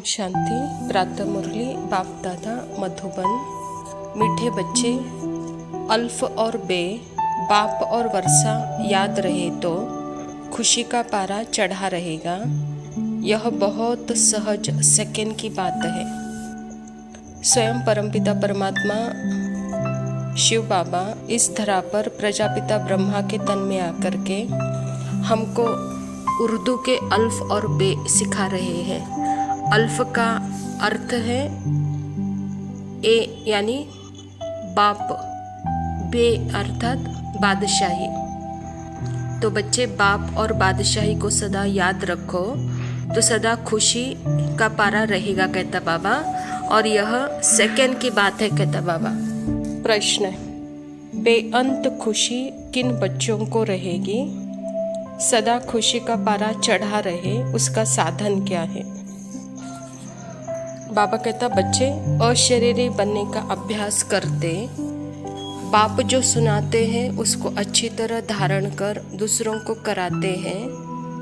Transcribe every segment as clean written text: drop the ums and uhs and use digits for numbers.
ओम शांति। प्रातः मुरली बाप दादा मधुबन। मीठे बच्चे, अल्फ और बे, बाप और वर्षा याद रहे तो खुशी का पारा चढ़ा रहेगा। यह बहुत सहज सेकंड की बात है। स्वयं परमपिता परमात्मा शिव बाबा इस धरा पर प्रजापिता ब्रह्मा के तन में आकर के हमको उर्दू के अल्फ और बे सिखा रहे हैं। अल्फ का अर्थ है ए यानी बाप, बे अर्थात बादशाही। तो बच्चे बाप और बादशाही को सदा याद रखो तो सदा खुशी का पारा रहेगा, कहता बाबा। और यह सेकंड की बात है, कहता बाबा। प्रश्न है, बेअंत खुशी किन बच्चों को रहेगी? सदा खुशी का पारा चढ़ा रहे उसका साधन क्या है? बाबा कहता, बच्चे अशरीरी बनने का अभ्यास करते, बाप जो सुनाते हैं उसको अच्छी तरह धारण कर दूसरों को कराते हैं,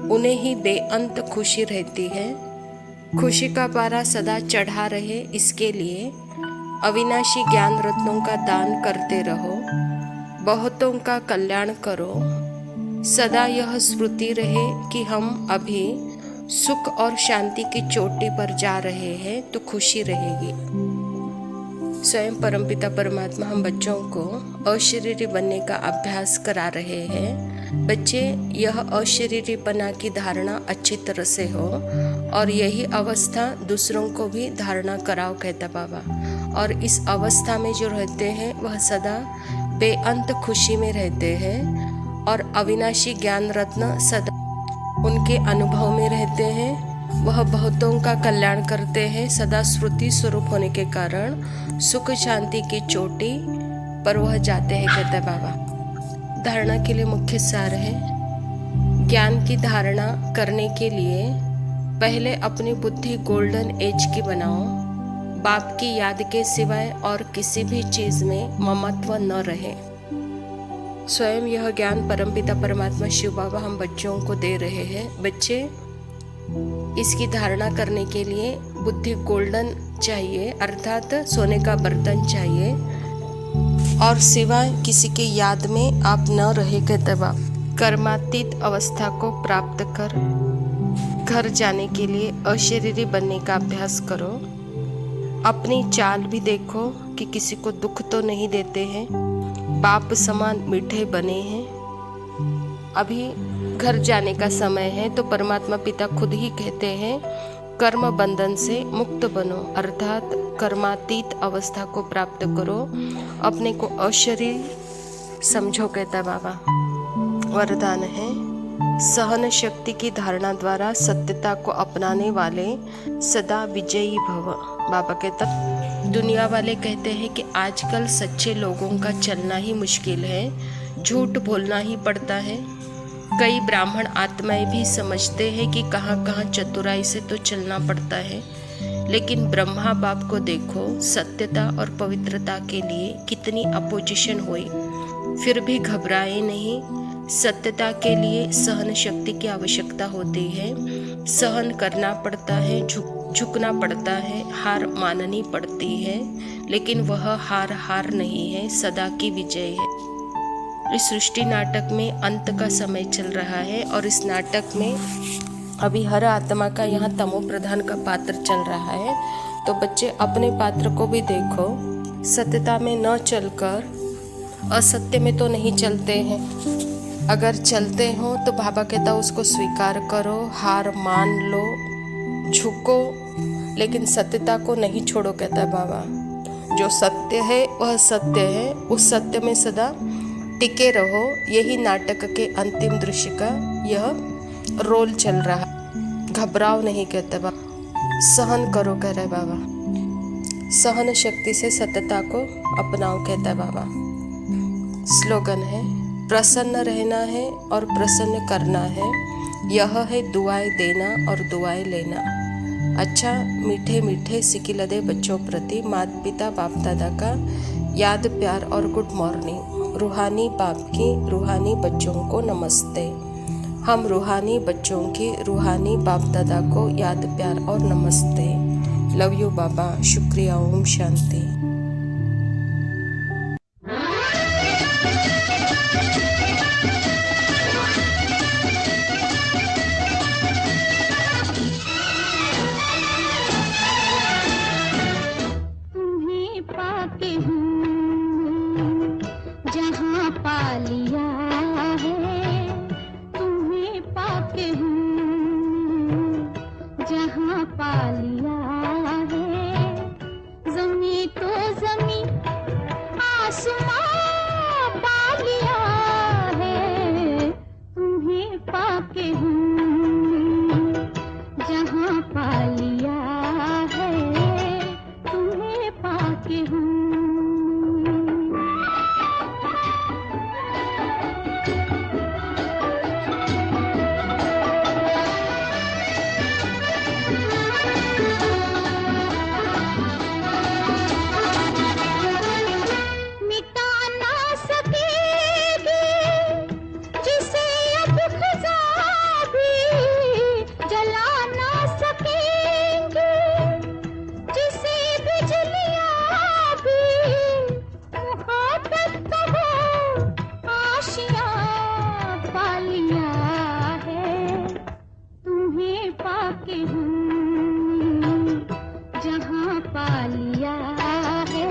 उन्हें ही बेअंत खुशी रहती है। खुशी का पारा सदा चढ़ा रहे इसके लिए अविनाशी ज्ञान रत्नों का दान करते रहो, बहुतों का कल्याण करो। सदा यह स्मृति रहे कि हम अभी सुख और शांति की चोटी पर जा रहे हैं तो खुशी रहेगी। स्वयं परमपिता परमात्मा हम बच्चों को अशरीरी बनने का अभ्यास करा रहे हैं। बच्चे, यह अशरीरीपना की धारणा अच्छी तरह से हो और यही अवस्था दूसरों को भी धारणा कराओ, कहता बाबा। और इस अवस्था में जो रहते हैं वह सदा बेअंत खुशी में रहते हैं और अविनाशी ज्ञान रत्न सदा उनके अनुभव में रहते हैं। वह बहुतों का कल्याण करते हैं, सदा स्मृति स्वरूप होने के कारण सुख शांति की चोटी पर वह जाते हैं, कहता बाबा। धारणा के लिए मुख्य सार है, ज्ञान की धारणा करने के लिए पहले अपनी बुद्धि गोल्डन एज की बनाओ। बाप की याद के सिवाय और किसी भी चीज में ममत्व न रहे। स्वयं यह ज्ञान परमपिता परमात्मा शिव बाबा हम बच्चों को दे रहे हैं। बच्चे, इसकी धारणा करने के लिए बुद्धि गोल्डन चाहिए, अर्थात सोने का बर्तन चाहिए और सिवाय किसी के याद में आप न रहे, कहते बाप। कर्मातीत अवस्था को प्राप्त कर घर जाने के लिए अशरीरी बनने का अभ्यास करो। अपनी चाल भी देखो कि किसी को दुख तो नहीं देते हैं, बाप समान मीठे बने हैं। अभी घर जाने का समय है तो परमात्मा पिता खुद ही कहते हैं, कर्म बंधन से मुक्त बनो, अर्थात कर्मातीत अवस्था को प्राप्त करो, अपने को अशरीर समझो, कहता बाबा। वरदान है, सहन शक्ति की धारणा द्वारा सत्यता को अपनाने वाले सदा विजयी भव। बाबा कहता, दुनिया वाले कहते हैं कि आजकल सच्चे लोगों का चलना ही मुश्किल है, झूठ बोलना ही पड़ता है। कई ब्राह्मण आत्माएं भी समझते हैं कि कहाँ कहाँ चतुराई से तो चलना पड़ता है, लेकिन ब्रह्मा बाप को देखो, सत्यता और पवित्रता के लिए कितनी अपोजिशन हुई, फिर भी घबराए नहीं। सत्यता के लिए सहन शक्ति की आवश्यकता होती है, सहन करना पड़ता है, झुकना पड़ता है, हार माननी पड़ती है, लेकिन वह हार नहीं है, सदा की विजय है। इस सृष्टि नाटक में अंत का समय चल रहा है और इस नाटक में अभी हर आत्मा का यहाँ तमो प्रधान का पात्र चल रहा है। तो बच्चे, अपने पात्र को भी देखो, सत्यता में न चलकर असत्य में तो नहीं चलते हैं। अगर चलते हो तो बाबा कहता उसको स्वीकार करो, हार मान लो, झुको, लेकिन सत्यता को नहीं छोड़ो, कहता है बाबा। जो सत्य है वह सत्य है, उस सत्य में सदा टिके रहो। यही नाटक के अंतिम दृश्य का यह रोल चल रहा। घबराओ नहीं, कहते बाबा, सहन करो, कह रहे बाबा। सहन शक्ति से सत्यता को अपनाओ, कहता है बाबा। स्लोगन है, प्रसन्न रहना है और प्रसन्न करना है, यह है दुआएं देना और दुआएं लेना। अच्छा मीठे मीठे सिकिलदे बच्चों प्रति माता पिता बाप दादा का याद प्यार और गुड मॉर्निंग। रूहानी बाप की रूहानी बच्चों को नमस्ते। हम रूहानी बच्चों की रूहानी बाप दादा को याद प्यार और नमस्ते। लव यू बाबा, शुक्रिया, ओम शांति। तुम्हें पाके हूँ जहाँ पा लिया है, तुम्हें पाके हूँ जहाँ पा लिया है। ज़मीं तो ज़मीं आसमां पा लिया है, तुम्हें पाके हूँ जहाँ पा लिया है, तुम्हें पाके हूँ। मिटा ना सकेगी जिसे अब ख़ुदा भी, जला ना सकेंगे जिसे बिजलियाँ भी। मुहाबत का वो आशियाँ पा लिया है, तुम्हें पाके हूँ जहाँ पा लिया है,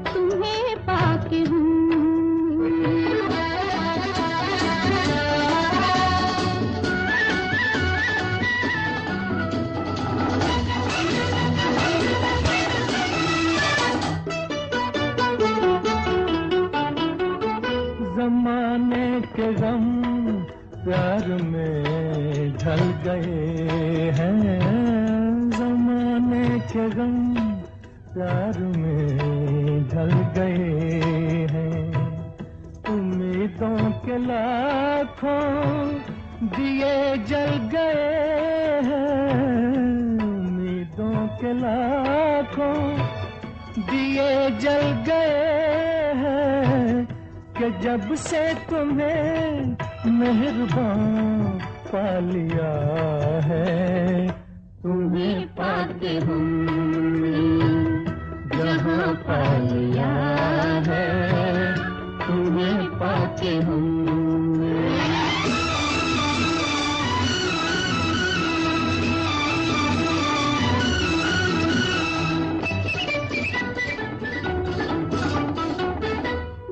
तुम्हें पाके हूँ। ज़माने के गम प्यार में ढल गए हैं, ज़माने के गम प्यार में ढल गए हैं। उम्मीदों के लाखों दिए जल गए हैं, उम्मीदों के लाखों दिए जल गए हैं। कि जब से तुम्हें मेहरबान पा लिया है, तुम्हें पाके हूँ जहाँ पा लिया है, तुम्हें पाके हूँ।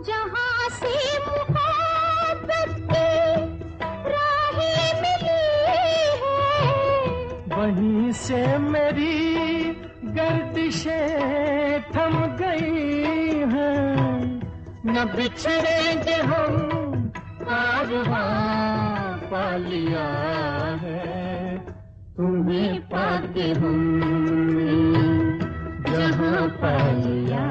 जहाँ से मुहब्बत की राहें मिली है, वहीं से मेरी गर्दिशें थम गई हैं। न बिछड़ेंगे हम, कारवां पा लिया है, तुम्हें पाके हूँ जहाँ पा लिया